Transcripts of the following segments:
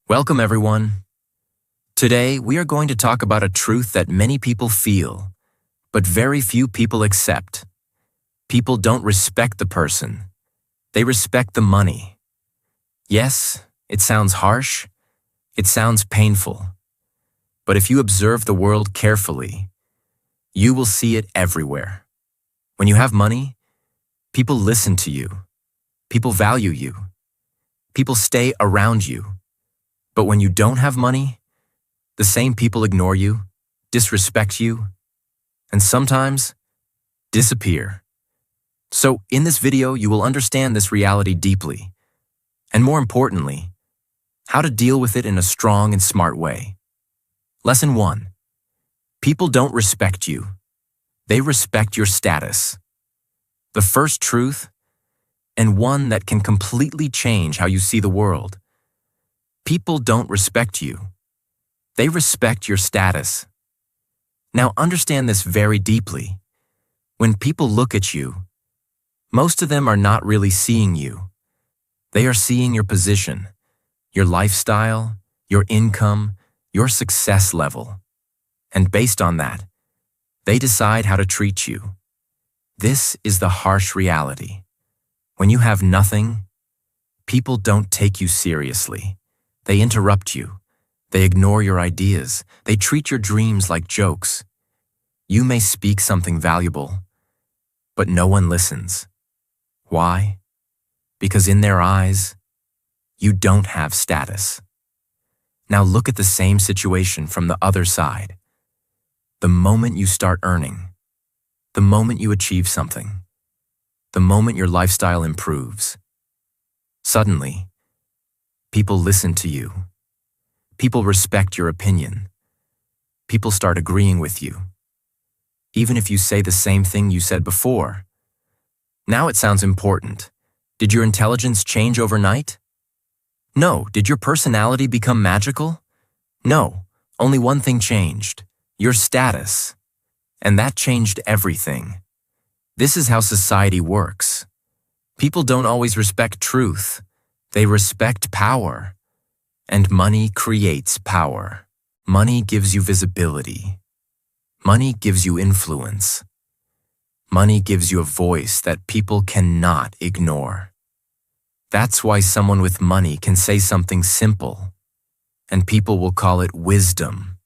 Welcome, everyone. Today, we are going to talk about a truth that many people feel, but very few people accept. People don't respect the person. They respect the money. Yes, it sounds harsh. It sounds painful. But if you observe the world carefully, you will see it everywhere. When you have money, people listen to you. People value you. People stay around you. But when you don't have money, the same people ignore you, disrespect you, and sometimes disappear. So in this video, you will understand this reality deeply, and more importantly, how to deal with it in a strong and smart way. Lesson 1. People don't respect you. They respect your status. The first truth, and one that can completely change how you see the world. People don't respect you. They respect your status. Now understand this very deeply. When people look at you, most of them are not really seeing you. They are seeing your position, your lifestyle, your income, your success level. And based on that, they decide how to treat you. This is the harsh reality. When you have nothing, people don't take you seriously. They interrupt you. They ignore your ideas. They treat your dreams like jokes. You may speak something valuable, but no one listens. Why? Because in their eyes, you don't have status. Now look at the same situation from the other side. The moment you start earning, the moment you achieve something, the moment your lifestyle improves, suddenly, people listen to you. People respect your opinion. People start agreeing with you. Even if you say the same thing you said before. Now it sounds important. Did your intelligence change overnight? No. Did your personality become magical? No. Only one thing changed. Your status. And that changed everything. This is how society works. People don't always respect truth. They respect power. And money creates power. Money gives you visibility. Money gives you influence. Money gives you a voice that people cannot ignore. That's why someone with money can say something simple, and people will call it wisdom.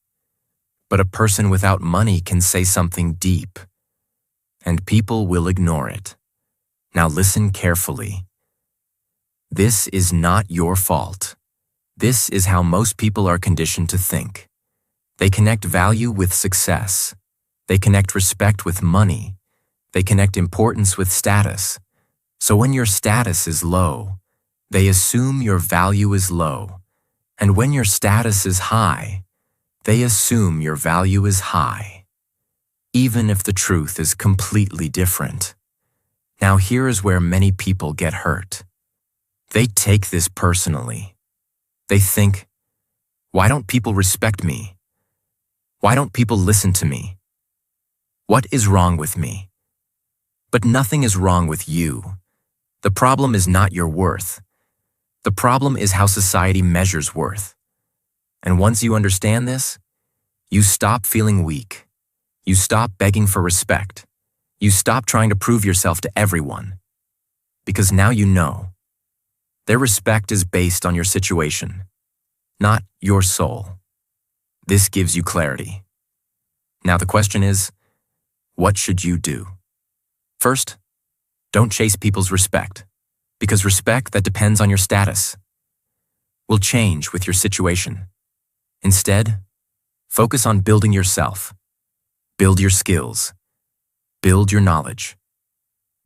But a person without money can say something deep, and people will ignore it. Now listen carefully. This is not your fault. This is how most people are conditioned to think. They connect value with success. They connect respect with money. They connect importance with status. So when your status is low, they assume your value is low. And when your status is high, they assume your value is high. Even if the truth is completely different. Now here is where many people get hurt. They take this personally. They think, why don't people respect me? Why don't people listen to me? What is wrong with me? But nothing is wrong with you. The problem is not your worth. The problem is how society measures worth. And once you understand this, you stop feeling weak. You stop begging for respect. You stop trying to prove yourself to everyone. Because now you know. Their respect is based on your situation, not your soul. This gives you clarity. Now the question is, what should you do? First, don't chase people's respect, because respect that depends on your status will change with your situation. Instead, focus on building yourself. Build your skills. Build your knowledge.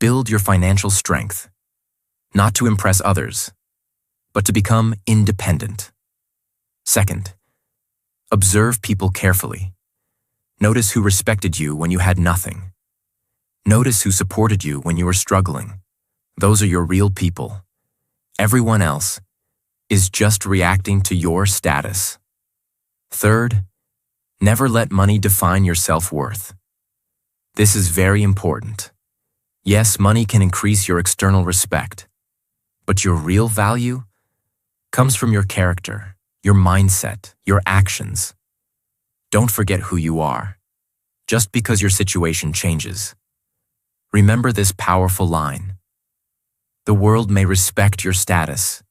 Build your financial strength. Not to impress others, but to become independent. Second, observe people carefully. Notice who respected you when you had nothing. Notice who supported you when you were struggling. Those are your real people. Everyone else is just reacting to your status. Third, never let money define your self-worth. This is very important. Yes, money can increase your external respect, but your real value comes from your character, your mindset, your actions. Don't forget who you are, just because your situation changes. Remember this powerful line. The world may respect your status,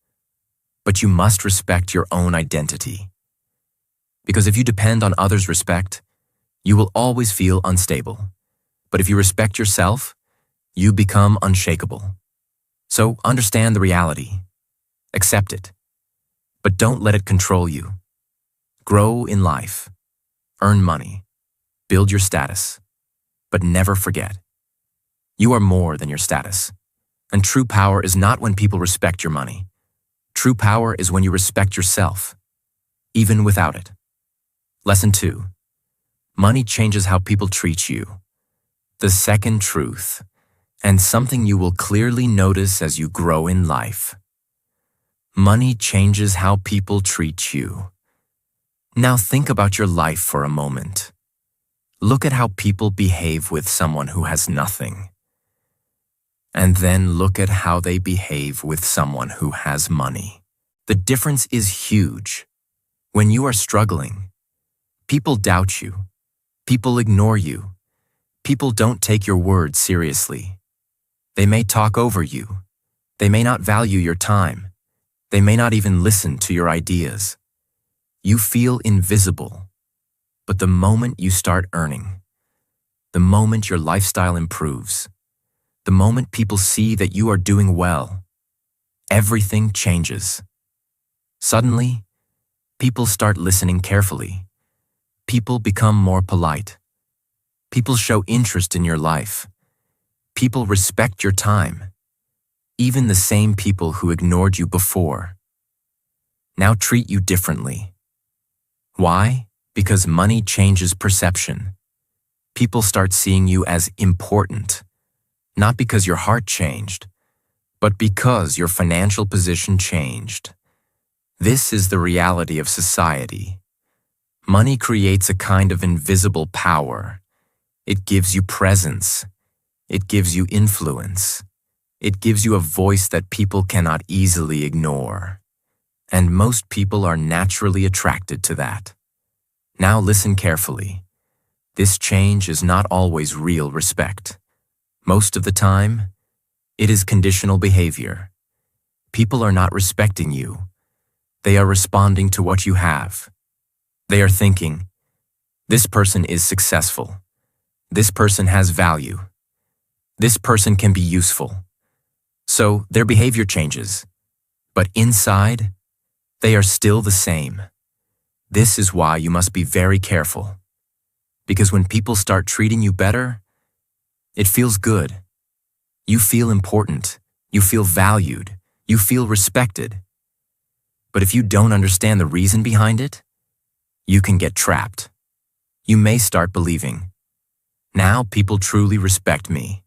but you must respect your own identity. Because if you depend on others' respect, you will always feel unstable. But if you respect yourself, you become unshakable. So understand the reality. Accept it. But don't let it control you. Grow in life. Earn money. Build your status. But never forget, you are more than your status. And true power is not when people respect your money. True power is when you respect yourself, even without it. Lesson 2. Money changes how people treat you. The second truth, and something you will clearly notice as you grow in life. Money changes how people treat you. Now think about your life for a moment. Look at how people behave with someone who has nothing. And then look at how they behave with someone who has money. The difference is huge. When you are struggling, people doubt you. People ignore you. People don't take your words seriously. They may talk over you. They may not value your time. They may not even listen to your ideas. You feel invisible. But the moment you start earning, the moment your lifestyle improves, the moment people see that you are doing well, everything changes. Suddenly, people start listening carefully. People become more polite. People show interest in your life. People respect your time. Even the same people who ignored you before now treat you differently. Why? Because money changes perception. People start seeing you as important. Not because your heart changed, but because your financial position changed. This is the reality of society. Money creates a kind of invisible power. It gives you presence. It gives you influence. It gives you a voice that people cannot easily ignore. And most people are naturally attracted to that. Now listen carefully. This change is not always real respect. Most of the time, it is conditional behavior. People are not respecting you. They are responding to what you have. They are thinking, this person is successful. This person has value. This person can be useful. So their behavior changes. But inside, they are still the same. This is why you must be very careful. Because when people start treating you better, it feels good. You feel important. You feel valued. You feel respected. But if you don't understand the reason behind it, you can get trapped. You may start believing, now people truly respect me.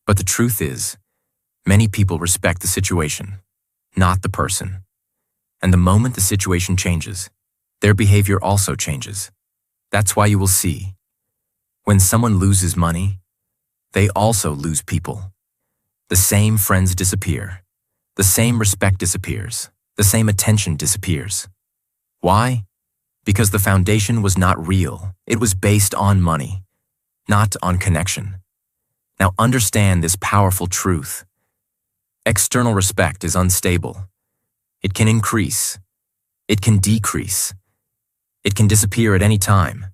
But the truth is, many people respect the situation, not the person. And the moment the situation changes, their behavior also changes. That's why you will see, when someone loses money, they also lose people. The same friends disappear. The same respect disappears. The same attention disappears. Why? Because the foundation was not real. It was based on money, not on connection. Now understand this powerful truth. External respect is unstable. It can increase. It can decrease. It can disappear at any time.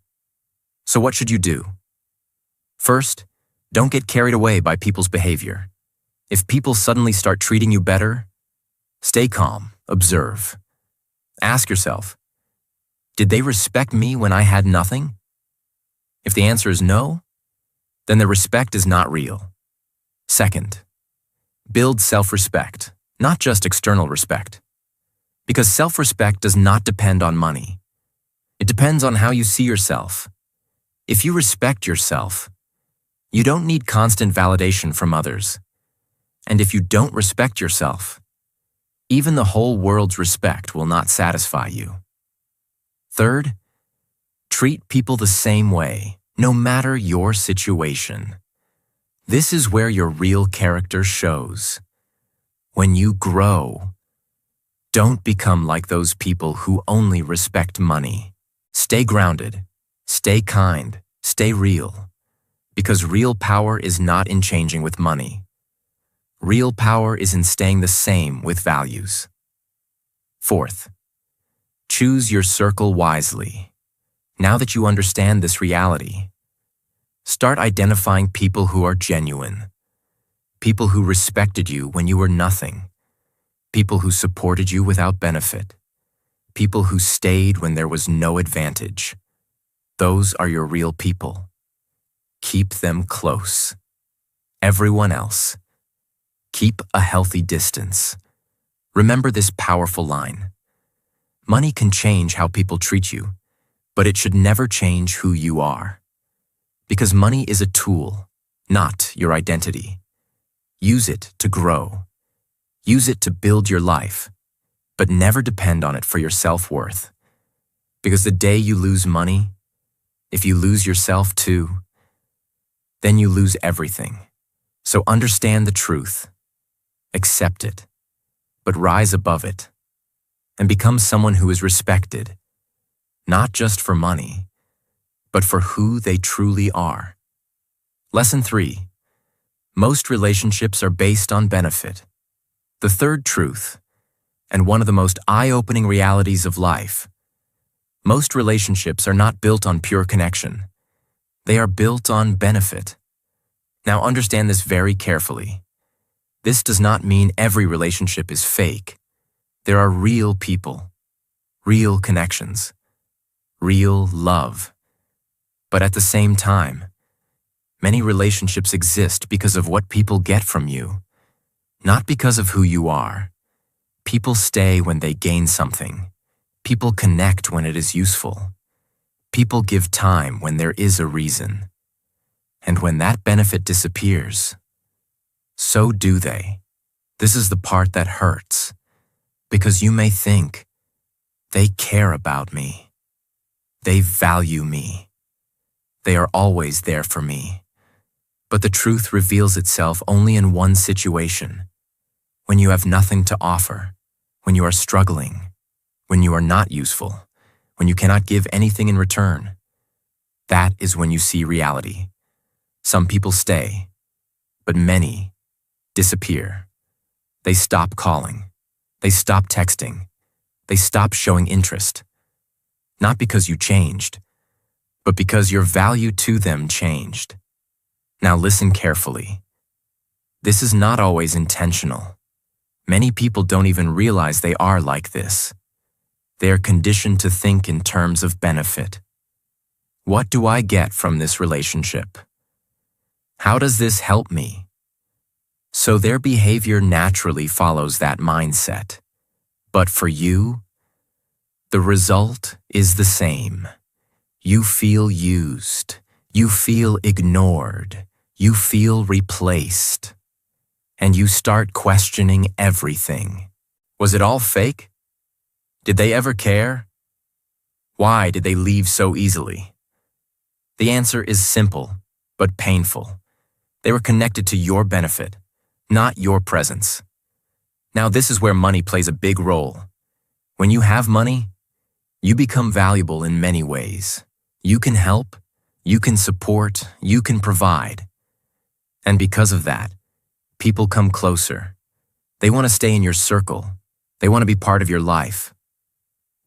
So what should you do? First, don't get carried away by people's behavior. If people suddenly start treating you better, stay calm, observe. Ask yourself, did they respect me when I had nothing? If the answer is no, then the respect is not real. Second, build self-respect, not just external respect. Because self-respect does not depend on money. It depends on how you see yourself. If you respect yourself, you don't need constant validation from others. And if you don't respect yourself, even the whole world's respect will not satisfy you. Third, treat people the same way, no matter your situation. This is where your real character shows. When you grow, Don't become like those people who only respect money. Stay grounded, stay kind, stay real. Because real power is not in changing with money. Real power is in staying the same with values. Fourth, choose your circle wisely. Now that you understand this reality, start identifying people who are genuine. People who respected you when you were nothing. People who supported you without benefit. People who stayed when there was no advantage. Those are your real people. Keep them close. Everyone else, keep a healthy distance. Remember this powerful line. Money can change how people treat you, but it should never change who you are. Because money is a tool, not your identity. Use it to grow. Use it to build your life, but never depend on it for your self-worth. Because the day you lose money, if you lose yourself too, then you lose everything. So understand the truth, accept it, but rise above it, and become someone who is respected, not just for money, but for who they truly are. Lesson 3. Most relationships are based on benefit. The third truth, and one of the most eye-opening realities of life. Most relationships are not built on pure connection. They are built on benefit. Now understand this very carefully. This does not mean every relationship is fake. There are real people, real connections, real love. But at the same time, many relationships exist because of what people get from you, not because of who you are. People stay when they gain something. People connect when it is useful. People give time when there is a reason. And when that benefit disappears, so do they. This is the part that hurts, because you may think, they care about me. They value me. They are always there for me. But the truth reveals itself only in one situation: when you have nothing to offer, when you are struggling, when you are not useful, when you cannot give anything in return. That is when you see reality. Some people stay, but many disappear. They stop calling. They stop texting. They stop showing interest. Not because you changed, but because your value to them changed. Now listen carefully. This is not always intentional. Many people don't even realize they are like this. They are conditioned to think in terms of benefit. What do I get from this relationship? How does this help me? So their behavior naturally follows that mindset. But for you, the result is the same. You feel used. You feel ignored. You feel replaced. And you start questioning everything. Was it all fake? Did they ever care? Why did they leave so easily? The answer is simple, but painful. They were connected to your benefit, not your presence. Now this is where money plays a big role. When you have money, you become valuable in many ways. You can help, you can support, you can provide. And because of that, people come closer. They want to stay in your circle. They want to be part of your life.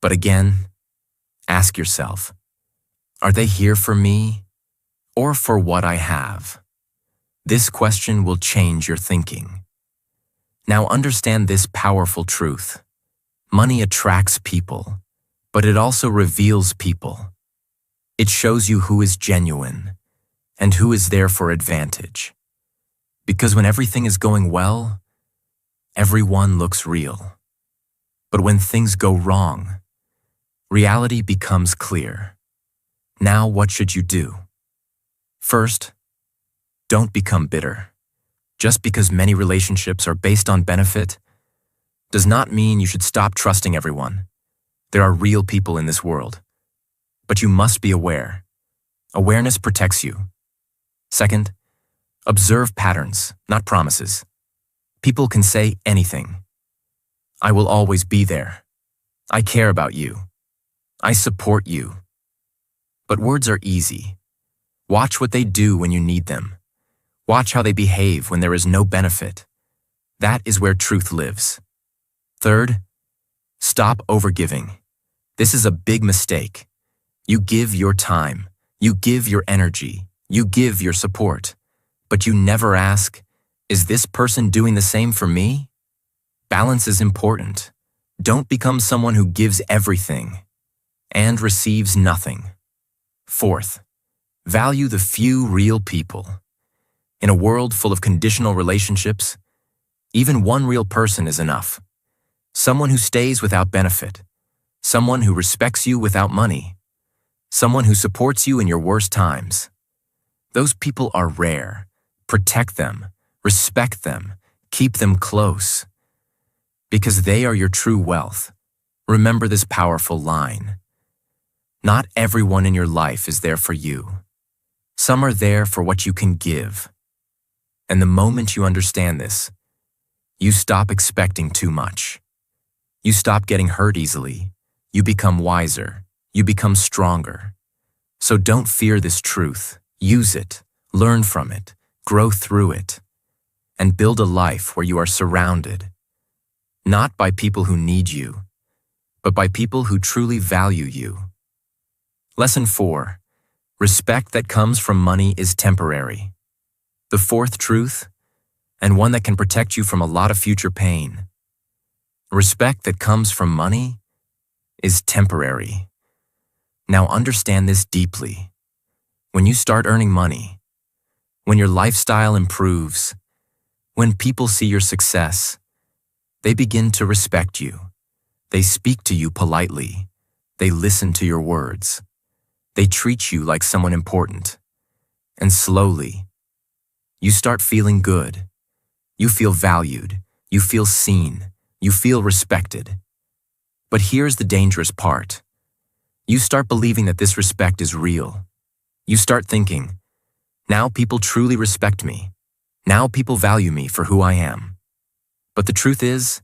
But again, ask yourself, are they here for me or for what I have? This question will change your thinking. Now understand this powerful truth. Money attracts people, but it also reveals people. It shows you who is genuine and who is there for advantage. Because when everything is going well, everyone looks real. But when things go wrong, reality becomes clear. Now what should you do? First, don't become bitter. Just because many relationships are based on benefit does not mean you should stop trusting everyone. There are real people in this world. But you must be aware. Awareness protects you. Second, observe patterns, not promises. People can say anything. I will always be there. I care about you. I support you. But words are easy. Watch what they do when you need them. Watch how they behave when there is no benefit. That is where truth lives. Third, stop overgiving. This is a big mistake. You give your time, you give your energy, you give your support, but you never ask, is this person doing the same for me? Balance is important. Don't become someone who gives everything and receives nothing. Fourth, value the few real people. In a world full of conditional relationships, even one real person is enough. Someone who stays without benefit. Someone who respects you without money. Someone who supports you in your worst times. Those people are rare. Protect them, respect them, keep them close. Because they are your true wealth. Remember this powerful line. Not everyone in your life is there for you. Some are there for what you can give. And the moment you understand this, you stop expecting too much. You stop getting hurt easily. You become wiser. You become stronger. So don't fear this truth. Use it, learn from it, grow through it, and build a life where you are surrounded, not by people who need you, but by people who truly value you. Lesson 4. Respect that comes from money is temporary. The fourth truth, and one that can protect you from a lot of future pain. Respect that comes from money is temporary. Now understand this deeply. When you start earning money, when your lifestyle improves, when people see your success, they begin to respect you. They speak to you politely. They listen to your words. They treat you like someone important. And slowly, you start feeling good. You feel valued. You feel seen. You feel respected. But here's the dangerous part. You start believing that this respect is real. You start thinking, now people truly respect me. Now people value me for who I am. But the truth is,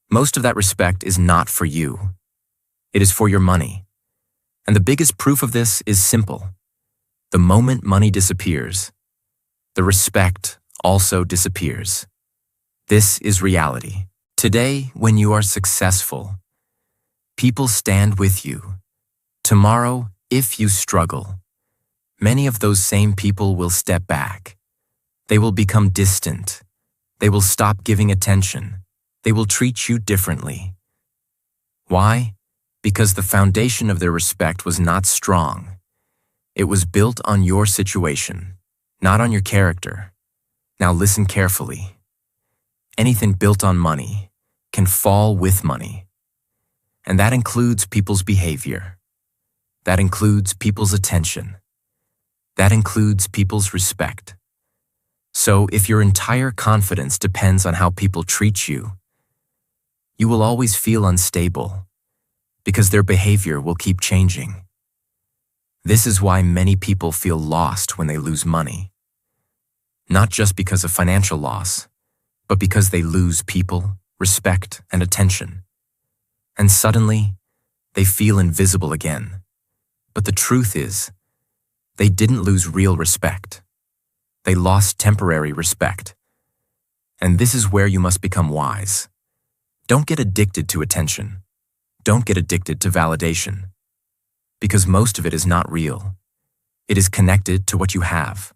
most of that respect is not for you. It is for your money. And the biggest proof of this is simple. The moment money disappears, the respect also disappears. This is reality. Today, when you are successful, people stand with you. Tomorrow, if you struggle, many of those same people will step back. They will become distant. They will stop giving attention. They will treat you differently. Why? Because the foundation of their respect was not strong. It was built on your situation, not on your character. Now listen carefully. Anything built on money can fall with money. And that includes people's behavior. That includes people's attention. That includes people's respect. So if your entire confidence depends on how people treat you, you will always feel unstable because their behavior will keep changing. This is why many people feel lost when they lose money. Not just because of financial loss, but because they lose people, respect, and attention. And suddenly, they feel invisible again. But the truth is, they didn't lose real respect. They lost temporary respect. And this is where you must become wise. Don't get addicted to attention. Don't get addicted to validation. Because most of it is not real. It is connected to what you have,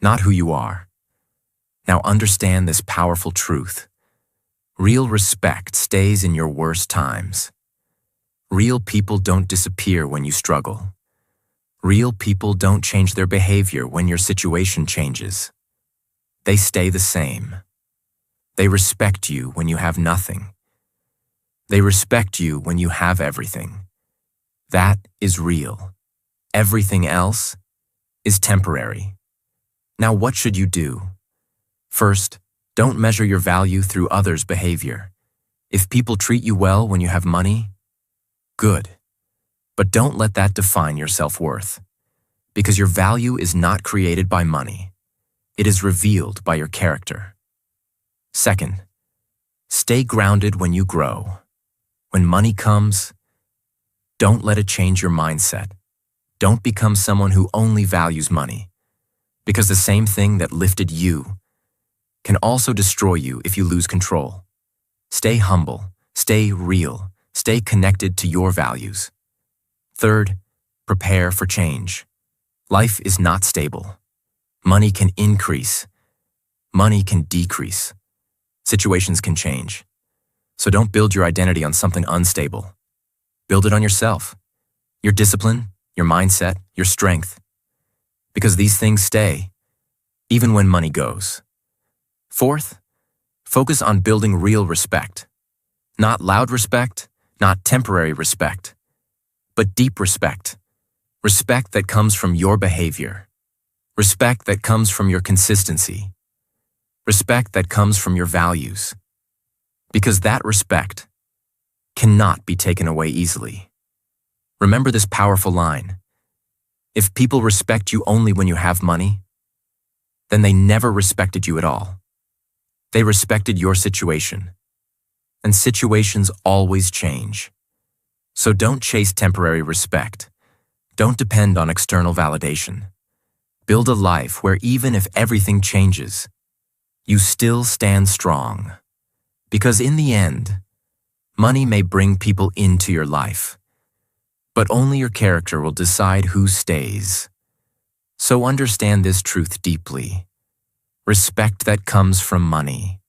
not who you are. Now understand this powerful truth. Real respect stays in your worst times. Real people don't disappear when you struggle. Real people don't change their behavior when your situation changes. They stay the same. They respect you when you have nothing. They respect you when you have everything. That is real. Everything else is temporary. Now what should you do? First, don't measure your value through others' behavior. If people treat you well when you have money, good. But don't let that define your self-worth. Because your value is not created by money. It is revealed by your character. Second, Stay grounded when you grow. When money comes, don't let it change your mindset. Don't become someone who only values money, because the same thing that lifted you can also destroy you if you lose control. Stay humble, stay real, stay connected to your values. Third, prepare for change. Life is not stable. Money can increase. Money can decrease. Situations can change. So don't build your identity on something unstable. Build it on yourself, your discipline, your mindset, your strength. Because these things stay, even when money goes. Fourth, focus on building real respect. Not loud respect, not temporary respect, but deep respect. Respect that comes from your behavior. Respect that comes from your consistency. Respect that comes from your values. Because that respect cannot be taken away easily. Remember this powerful line. If people respect you only when you have money, then they never respected you at all. They respected your situation. And situations always change. So don't chase temporary respect. Don't depend on external validation. Build a life where even if everything changes, you still stand strong. Because in the end, money may bring people into your life, but only your character will decide who stays. So understand this truth deeply. Respect that comes from money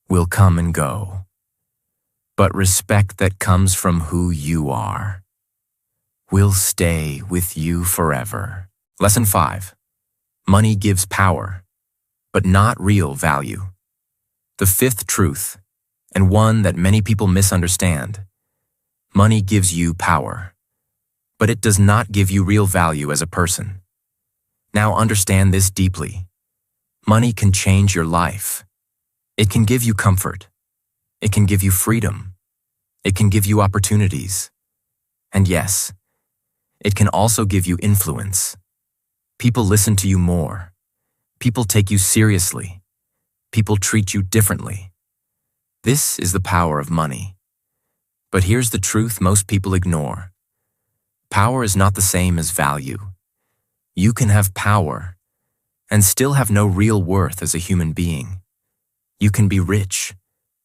will come and go, but respect that comes from who you are will stay with you forever. Lesson 5. Money gives power, but not real value. The fifth truth, and one that many people misunderstand. Money gives you power, but it does not give you real value as a person. Now understand this deeply. Money can change your life. It can give you comfort. It can give you freedom. It can give you opportunities. And yes, it can also give you influence. People listen to you more. People take you seriously. People treat you differently. This is the power of money. But here's the truth most people ignore. Power is not the same as value. You can have power and still have no real worth as a human being. You can be rich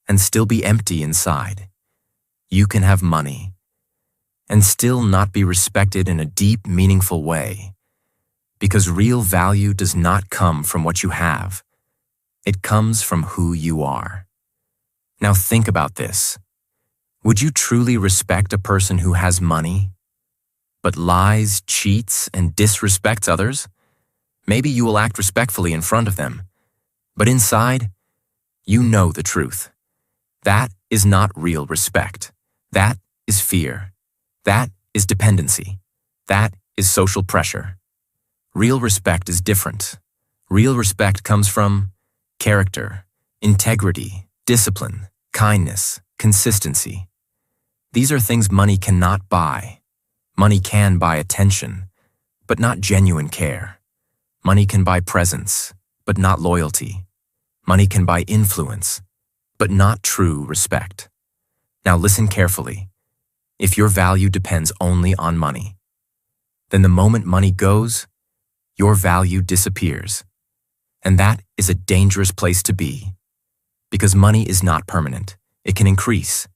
and still be empty inside. You can have money and still not be respected in a deep, meaningful way. Because real value does not come from what you have. It comes from who you are. Now think about this. Would you truly respect a person who has money, but lies, cheats, and disrespects others? Maybe you will act respectfully in front of them, but inside, you know the truth. That is not real respect. That is fear. That is dependency. That is social pressure. Real respect is different. Real respect comes from character, integrity, discipline, kindness, consistency. These are things money cannot buy. Money can buy attention, but not genuine care. Money can buy presence, but not loyalty. Money can buy influence, but not true respect. Now listen carefully. If your value depends only on money, then the moment money goes, your value disappears. And that is a dangerous place to be. Because money is not permanent. It can increase.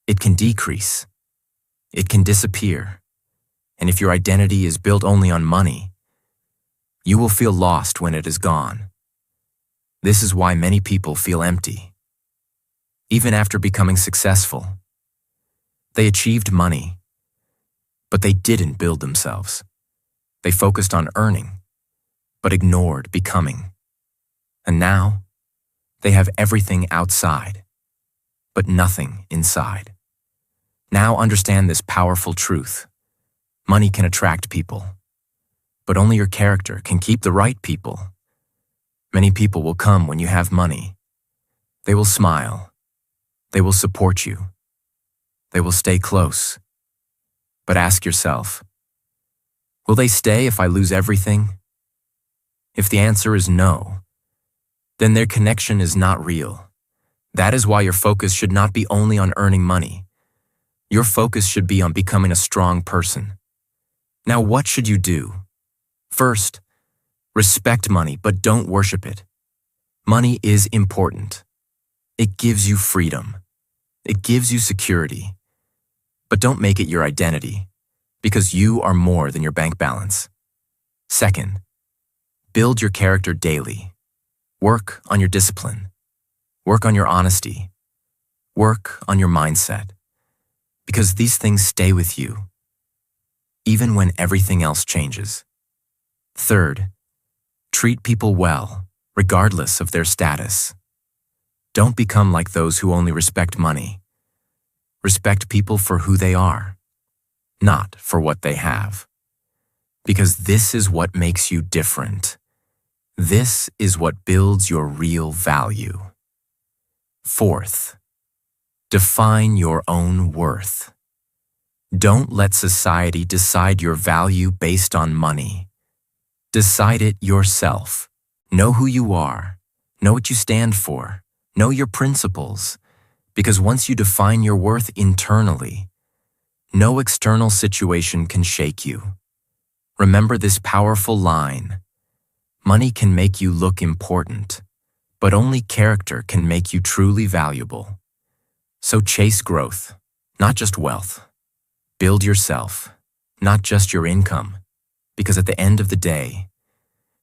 It can decrease. It can disappear. And if your identity is built only on money, you will feel lost when it is gone. This is why many people feel empty. Even after becoming successful, they achieved money, but they didn't build themselves. They focused on earning, but ignored becoming. And now, they have everything outside, but nothing inside. Now understand this powerful truth. Money can attract people, but only your character can keep the right people. Many people will come when you have money. They will smile. They will support you. They will stay close. But ask yourself, will they stay if I lose everything? If the answer is no, then their connection is not real. That is why your focus should not be only on earning money. Your focus should be on becoming a strong person. Now, what should you do? First, respect money, but don't worship it. Money is important. It gives you freedom. It gives you security. But don't make it your identity, because you are more than your bank balance. Second, build your character daily. Work on your discipline. Work on your honesty. Work on your mindset. Because these things stay with you, even when everything else changes. Third, treat people well, regardless of their status. Don't become like those who only respect money. Respect people for who they are, not for what they have. Because this is what makes you different. This is what builds your real value. Fourth, define your own worth. Don't let society decide your value based on money. Decide it yourself. Know who you are. Know what you stand for. Know your principles. Because once you define your worth internally, no external situation can shake you. Remember this powerful line. Money can make you look important, but only character can make you truly valuable. So chase growth, not just wealth. Build yourself, not just your income. Because at the end of the day,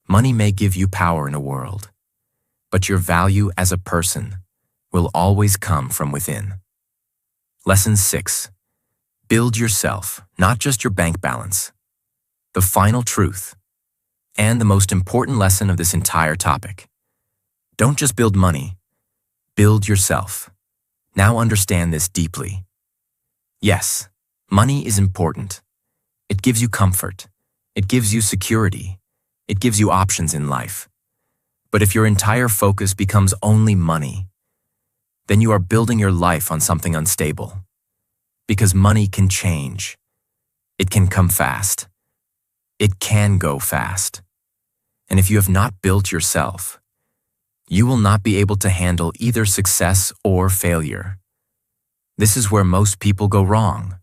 money may give you power in a world, but your value as a person will always come from within. Lesson 6. Build yourself, not just your bank balance. The final truth, and the most important lesson of this entire topic. Don't just build money, build yourself. Now understand this deeply. Yes, money is important. It gives you comfort. It gives you security. It gives you options in life. But if your entire focus becomes only money, then you are building your life on something unstable. Because money can change. It can come fast. It can go fast. And if you have not built yourself, you will not be able to handle either success or failure. This is where most people go wrong.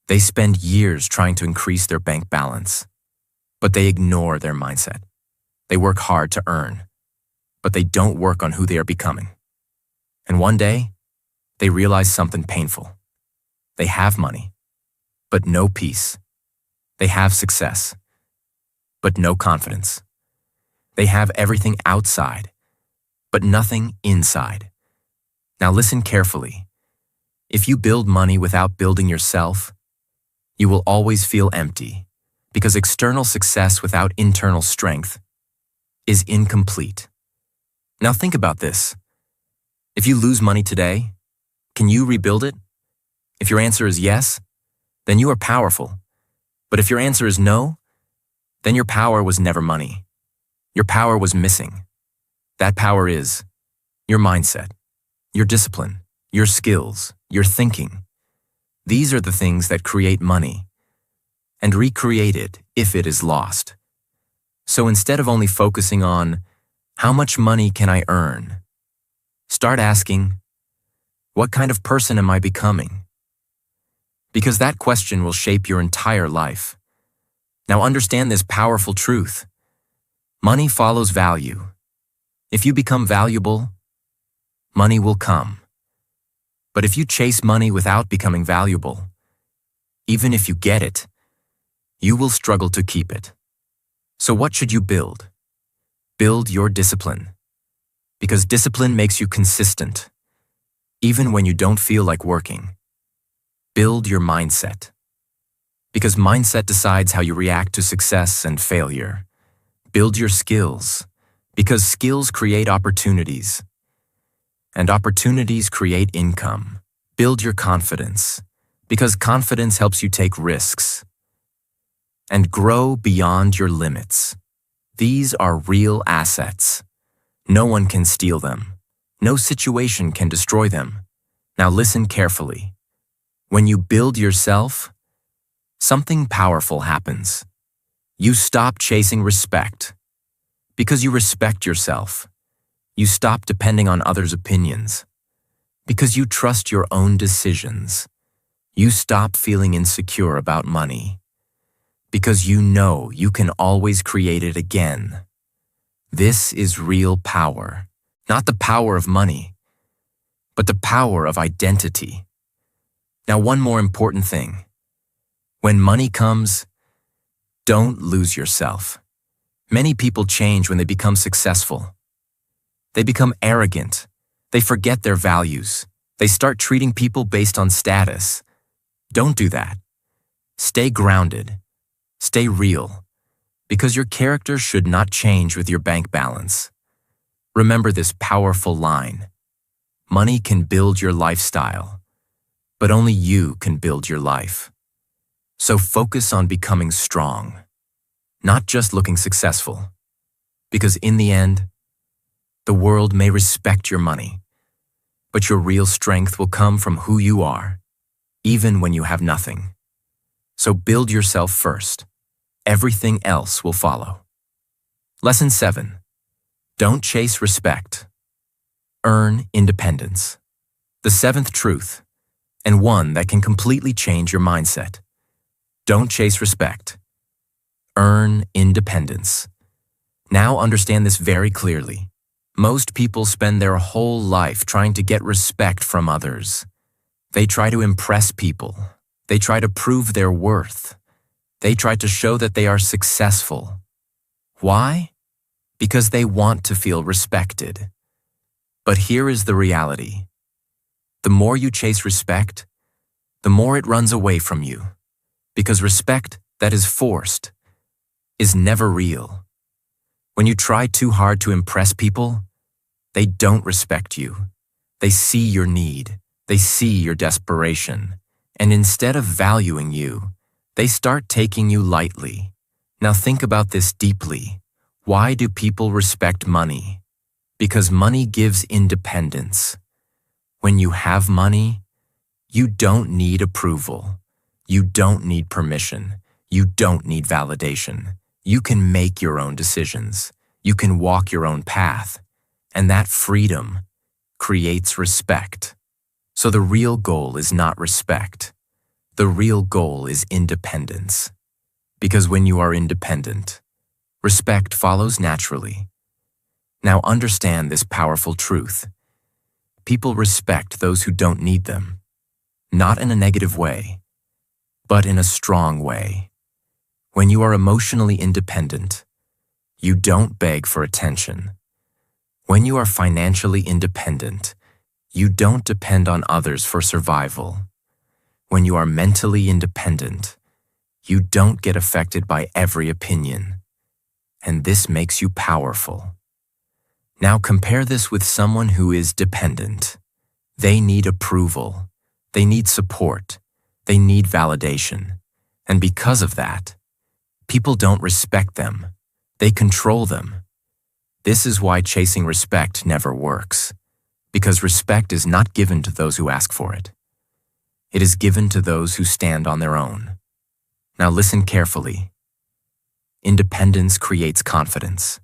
They spend years trying to increase their bank balance, but they ignore their mindset. They work hard to earn, but they don't work on who they are becoming. And one day, they realize something painful. They have money, but no peace. They have success, but no confidence. They have everything outside, but nothing inside. Now listen carefully. If you build money without building yourself, you will always feel empty, because external success without internal strength is incomplete. Now think about this. If you lose money today, can you rebuild it? If your answer is yes, then you are powerful. But if your answer is no, then your power was never money. Your power was missing. That power is your mindset, your discipline, your skills, your thinking. These are the things that create money and recreate it if it is lost. So instead of only focusing on how much money can I earn, start asking, what kind of person am I becoming? Because that question will shape your entire life. Now understand this powerful truth. Money follows value. If you become valuable, money will come. But if you chase money without becoming valuable, even if you get it, you will struggle to keep it. So what should you build? Build your discipline. Because discipline makes you consistent, even when you don't feel like working. Build your mindset. Because mindset decides how you react to success and failure. Build your skills. Because skills create opportunities. And opportunities create income. Build your confidence. Because confidence helps you take risks. And grow beyond your limits. These are real assets. No one can steal them. No situation can destroy them. Now listen carefully. When you build yourself, something powerful happens. You stop chasing respect. Because you respect yourself. You stop depending on others' opinions. Because you trust your own decisions. You stop feeling insecure about money. Because you know you can always create it again. This is real power. Not the power of money, but the power of identity. Now, one more important thing. When money comes, don't lose yourself. Many people change when they become successful. They become arrogant. They forget their values. They start treating people based on status. Don't do that. Stay grounded. Stay real. Because your character should not change with your bank balance. Remember this powerful line. Money can build your lifestyle, but only you can build your life. So focus on becoming strong, not just looking successful. Because in the end, the world may respect your money, but your real strength will come from who you are, even when you have nothing. So build yourself first. Everything else will follow. Lesson 7. Don't chase respect. Earn independence. The 7th truth, and one that can completely change your mindset. Don't chase respect. Earn independence. Now understand this very clearly. Most people spend their whole life trying to get respect from others. They try to impress people. They try to prove their worth. They try to show that they are successful. Why? Because they want to feel respected. But here is the reality. The more you chase respect, the more it runs away from you. Because respect that is forced is never real. When you try too hard to impress people, they don't respect you. They see your need. They see your desperation. And instead of valuing you, they start taking you lightly. Now think about this deeply. Why do people respect money? Because money gives independence. When you have money, you don't need approval. You don't need permission. You don't need validation. You can make your own decisions. You can walk your own path. And that freedom creates respect. So the real goal is not respect. The real goal is independence. Because when you are independent, respect follows naturally. Now understand this powerful truth. People respect those who don't need them, not in a negative way, but in a strong way. When you are emotionally independent, you don't beg for attention. When you are financially independent, you don't depend on others for survival. When you are mentally independent, you don't get affected by every opinion. And this makes you powerful. Now compare this with someone who is dependent. They need approval. They need support. They need validation. And because of that, people don't respect them. They control them. This is why chasing respect never works. Because respect is not given to those who ask for it. It is given to those who stand on their own. Now listen carefully. Independence creates confidence.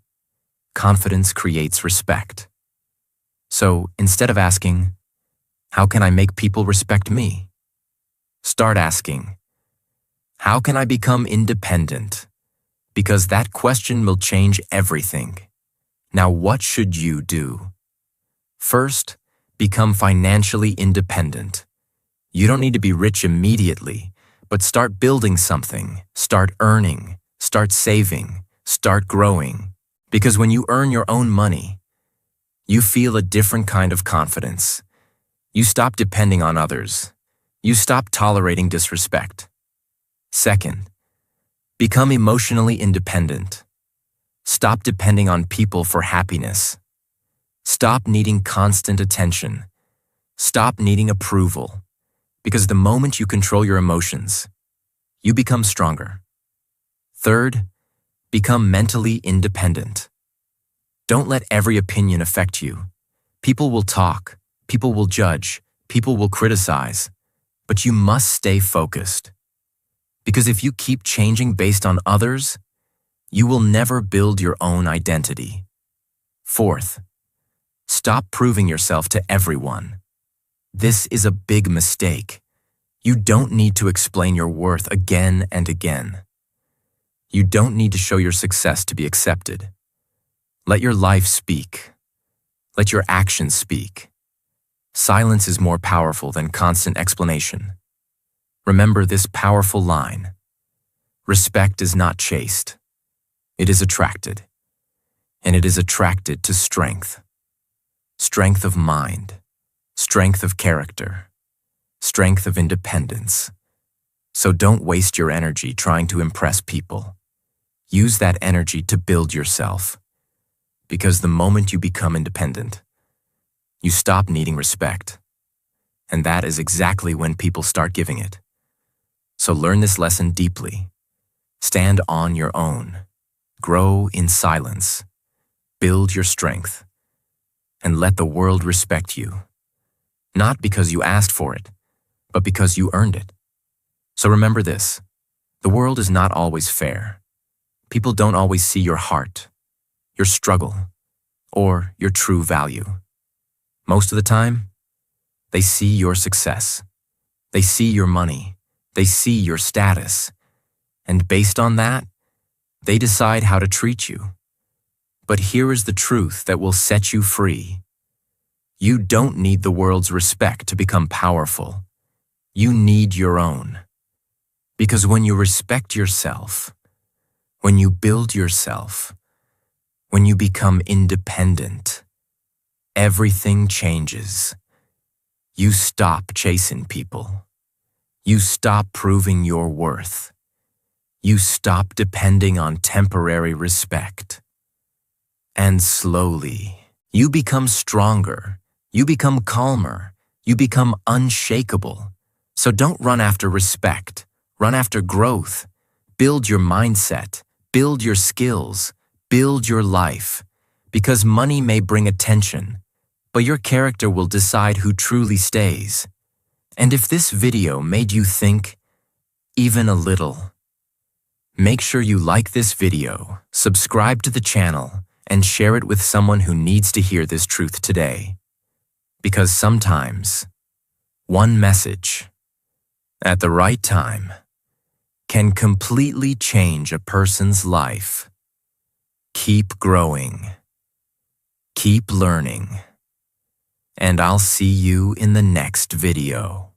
Confidence creates respect. So instead of asking, how can I make people respect me? Start asking, how can I become independent? Because that question will change everything. Now what should you do? First, become financially independent. You don't need to be rich immediately, but start building something, start earning, start saving, start growing. Because when you earn your own money, you feel a different kind of confidence. You stop depending on others. You stop tolerating disrespect. Second, become emotionally independent. Stop depending on people for happiness. Stop needing constant attention. Stop needing approval. Because the moment you control your emotions, you become stronger. Third, become mentally independent. Don't let every opinion affect you. People will talk, people will judge, people will criticize, but you must stay focused. Because if you keep changing based on others, you will never build your own identity. Fourth, stop proving yourself to everyone. This is a big mistake. You don't need to explain your worth again and again. You don't need to show your success to be accepted. Let your life speak. Let your actions speak. Silence is more powerful than constant explanation. Remember this powerful line. Respect is not chased. It is attracted. And it is attracted to strength. Strength of mind. Strength of character. Strength of independence. So don't waste your energy trying to impress people. Use that energy to build yourself. Because the moment you become independent, you stop needing respect. And that is exactly when people start giving it. So learn this lesson deeply. Stand on your own. Grow in silence. Build your strength. And let the world respect you. Not because you asked for it, but because you earned it. So remember this. The world is not always fair. People don't always see your heart, your struggle, or your true value. Most of the time, they see your success. They see your money. They see your status. And based on that, they decide how to treat you. But here is the truth that will set you free. You don't need the world's respect to become powerful. You need your own. Because when you respect yourself, when you build yourself, when you become independent, everything changes. You stop chasing people. You stop proving your worth. You stop depending on temporary respect. And slowly, you become stronger. You become calmer. You become unshakable. So don't run after respect. Run after growth. Build your mindset. Build your skills. Build your life. Because money may bring attention, but your character will decide who truly stays. And if this video made you think, even a little, make sure you like this video, subscribe to the channel, and share it with someone who needs to hear this truth today. Because sometimes, one message, at the right time, can completely change a person's life. Keep growing. Keep learning. And I'll see you in the next video.